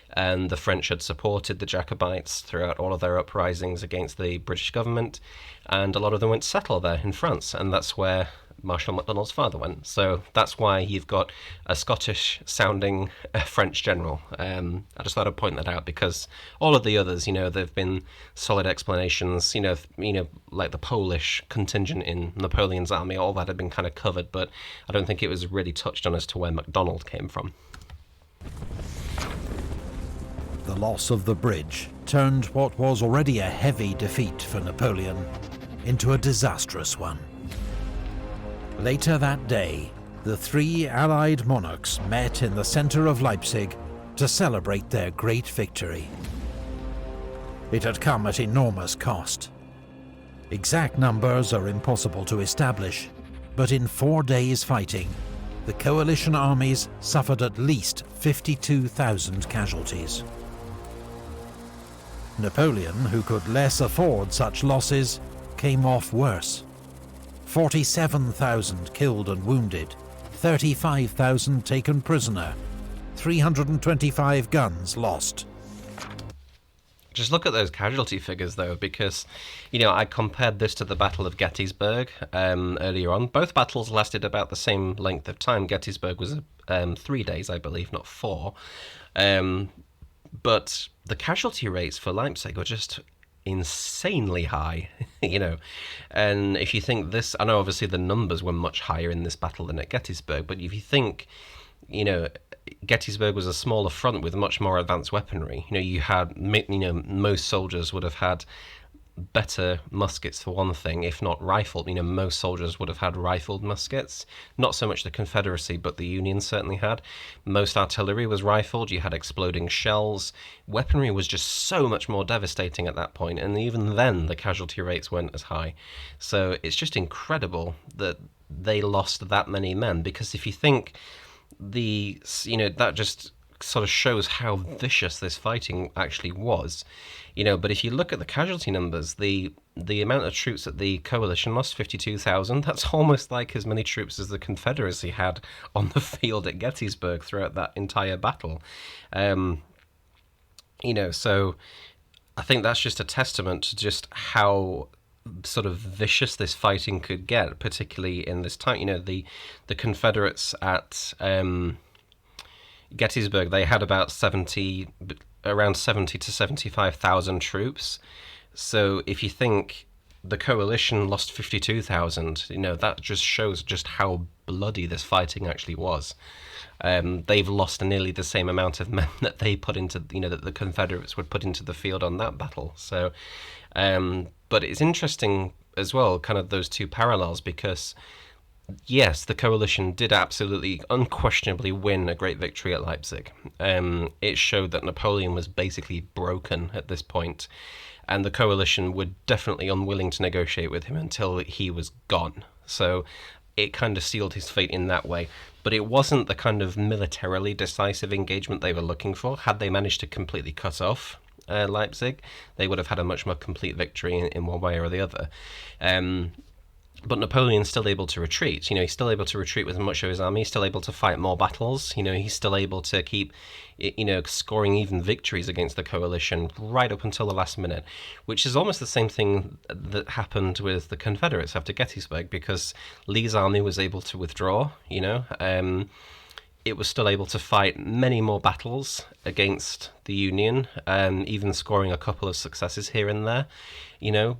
and the French had supported the Jacobites throughout all of their uprisings against the British government, and a lot of them went to settle there in France, and that's where Marshal MacDonald's father went. So that's why you've got a Scottish-sounding French general. I just thought I'd point that out, because all of the others, you know, there've been solid explanations. You know, like the Polish contingent in Napoleon's army, all that had been kind of covered, but I don't think it was really touched on as to where MacDonald came from. The loss of the bridge turned what was already a heavy defeat for Napoleon into a disastrous one. Later that day, the three Allied monarchs met in the centre of Leipzig to celebrate their great victory. It had come at enormous cost. Exact numbers are impossible to establish, but in 4 days' fighting, the coalition armies suffered at least 52,000 casualties. Napoleon, who could less afford such losses, came off worse. 47,000 killed and wounded, 35,000 taken prisoner, 325 guns lost. Just look at those casualty figures, though, because, you know, I compared this to the Battle of Gettysburg earlier on. Both battles lasted about the same length of time. Gettysburg was 3 days, I believe, not 4. But the casualty rates for Leipzig were just insanely high, you know. And if you think this, I know obviously the numbers were much higher in this battle than at Gettysburg, but if you think, you know, Gettysburg was a smaller front with much more advanced weaponry. You know, you had, you know, most soldiers would have had better muskets for one thing, if not rifled. You know, most soldiers would have had rifled muskets. Not so much the Confederacy, but the Union certainly had. Most artillery was rifled. You had exploding shells. Weaponry was just so much more devastating at that point, and even then the casualty rates weren't as high. So it's just incredible that they lost that many men, because if you think that just sort of shows how vicious this fighting actually was. You know, but if you look at the casualty numbers, the amount of troops that the coalition lost, 52,000, that's almost like as many troops as the Confederacy had on the field at Gettysburg throughout that entire battle. So I think that's just a testament to just how sort of vicious this fighting could get, particularly in this time. The Confederates at Gettysburg, they had around 70 to 75,000 troops. So if you think the coalition lost 52,000, that just shows just how bloody this fighting actually was. They've lost nearly the same amount of men that they put into, that the Confederates would put into the field on that battle. So, but it's interesting as well, kind of those two parallels, because yes, the coalition did absolutely, unquestionably win a great victory at Leipzig. It showed that Napoleon was basically broken at this point, and the coalition were definitely unwilling to negotiate with him until he was gone. So it kind of sealed his fate in that way. But it wasn't the kind of militarily decisive engagement they were looking for. Had they managed to completely cut off Leipzig, they would have had a much more complete victory in one way or the other. But Napoleon's still able to retreat. He's still able to retreat with much of his army. He's still able to fight more battles. He's still able to keep, scoring even victories against the coalition right up until the last minute, which is almost the same thing that happened with the Confederates after Gettysburg, because Lee's army was able to withdraw. It was still able to fight many more battles against the Union, even scoring a couple of successes here and there,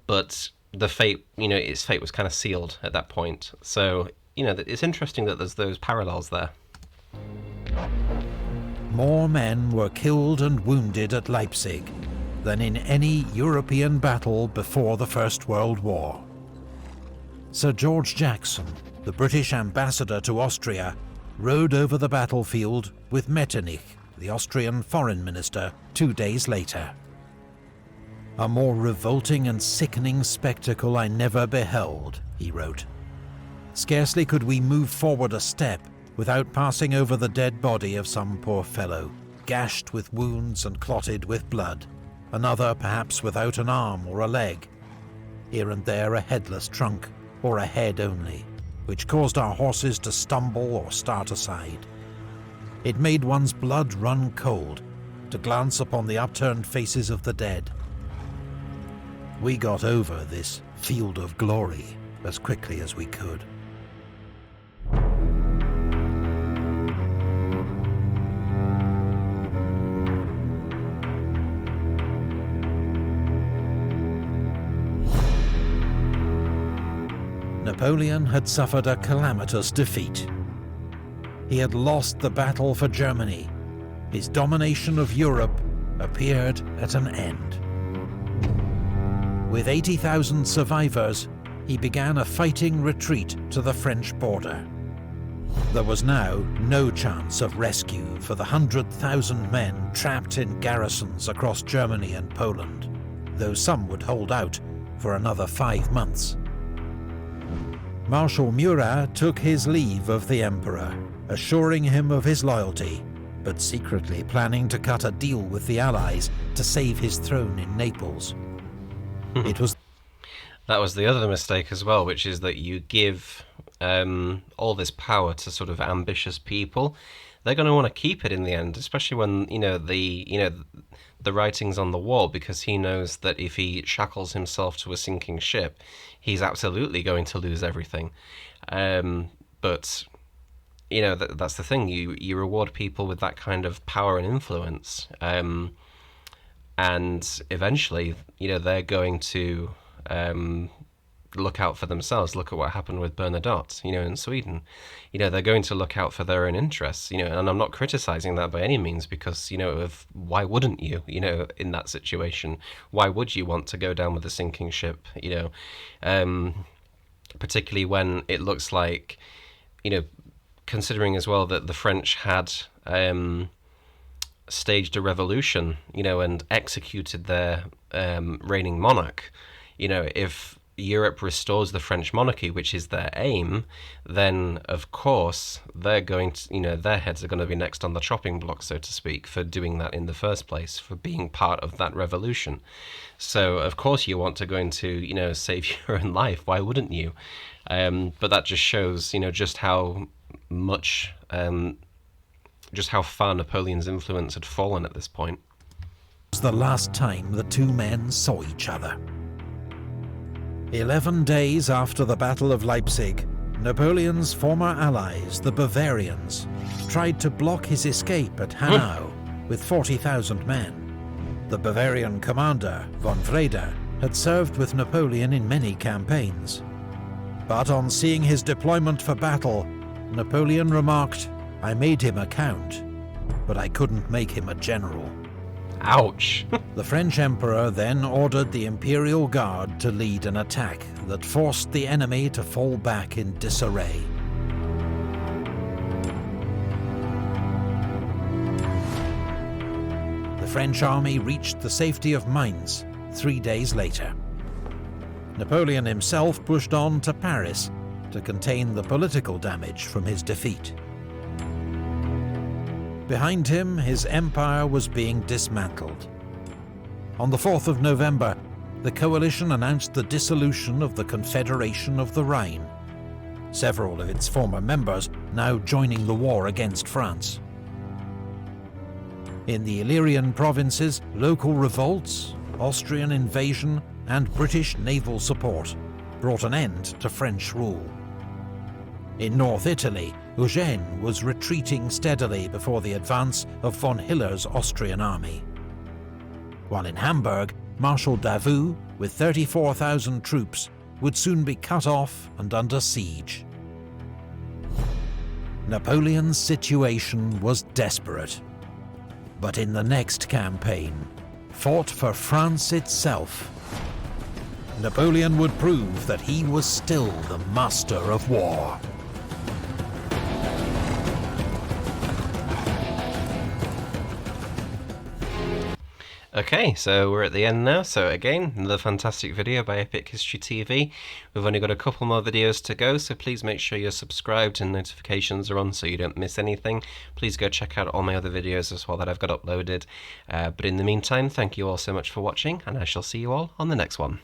but the fate, its fate was kind of sealed at that point. So, it's interesting that there's those parallels there. More men were killed and wounded at Leipzig than in any European battle before the First World War. Sir George Jackson, the British ambassador to Austria, rode over the battlefield with Metternich, the Austrian foreign minister, 2 days later. "A more revolting and sickening spectacle I never beheld," he wrote. "Scarcely could we move forward a step without passing over the dead body of some poor fellow, gashed with wounds and clotted with blood, another perhaps without an arm or a leg, here and there a headless trunk, or a head only, which caused our horses to stumble or start aside. It made one's blood run cold to glance upon the upturned faces of the dead. We got over this field of glory as quickly as we could." Napoleon had suffered a calamitous defeat. He had lost the battle for Germany. His domination of Europe appeared at an end. With 80,000 survivors, he began a fighting retreat to the French border. There was now no chance of rescue for the 100,000 men trapped in garrisons across Germany and Poland, though some would hold out for another 5 months. Marshal Murat took his leave of the Emperor, assuring him of his loyalty, but secretly planning to cut a deal with the Allies to save his throne in Naples. That was the other mistake as well, which is that you give all this power to sort of ambitious people. They're going to want to keep it in the end, especially when the writing's on the wall, because he knows that if he shackles himself to a sinking ship, he's absolutely going to lose everything. But that's the thing. You reward people with that kind of power and influence. And eventually, they're going to look out for themselves. Look at what happened with Bernadotte, in Sweden. They're going to look out for their own interests, and I'm not criticizing that by any means, because, why wouldn't you, in that situation? Why would you want to go down with a sinking ship, particularly when it looks like, considering as well that the French had staged a revolution, and executed their reigning monarch. If Europe restores the French monarchy, which is their aim, then of course they're going to, their heads are going to be next on the chopping block, so to speak, for doing that in the first place, for being part of that revolution. So of course you want to go into, save your own life. Why wouldn't you? But that just shows, just how much, just how far Napoleon's influence had fallen at this point. was the last time the two men saw each other. 11 days after the Battle of Leipzig, Napoleon's former allies, the Bavarians, tried to block his escape at Hanau with 40,000 men. The Bavarian commander, von Wrede, had served with Napoleon in many campaigns. But on seeing his deployment for battle, Napoleon remarked, "I made him a count, but I couldn't make him a general." Ouch. The French emperor then ordered the Imperial Guard to lead an attack that forced the enemy to fall back in disarray. The French army reached the safety of Mainz 3 days later. Napoleon himself pushed on to Paris to contain the political damage from his defeat. Behind him, his empire was being dismantled. On the 4th of November, the coalition announced the dissolution of the Confederation of the Rhine, several of its former members now joining the war against France. In the Illyrian provinces, local revolts, Austrian invasion, and British naval support brought an end to French rule. In North Italy, Eugene was retreating steadily before the advance of von Hiller's Austrian army. While in Hamburg, Marshal Davout, with 34,000 troops, would soon be cut off and under siege. Napoleon's situation was desperate. But in the next campaign, fought for France itself, Napoleon would prove that he was still the master of war. Okay, so we're at the end now. So again, another fantastic video by Epic History TV. We've only got a couple more videos to go, so please make sure you're subscribed and notifications are on so you don't miss anything. Please go check out all my other videos as well that I've got uploaded. But in the meantime, thank you all so much for watching, and I shall see you all on the next one.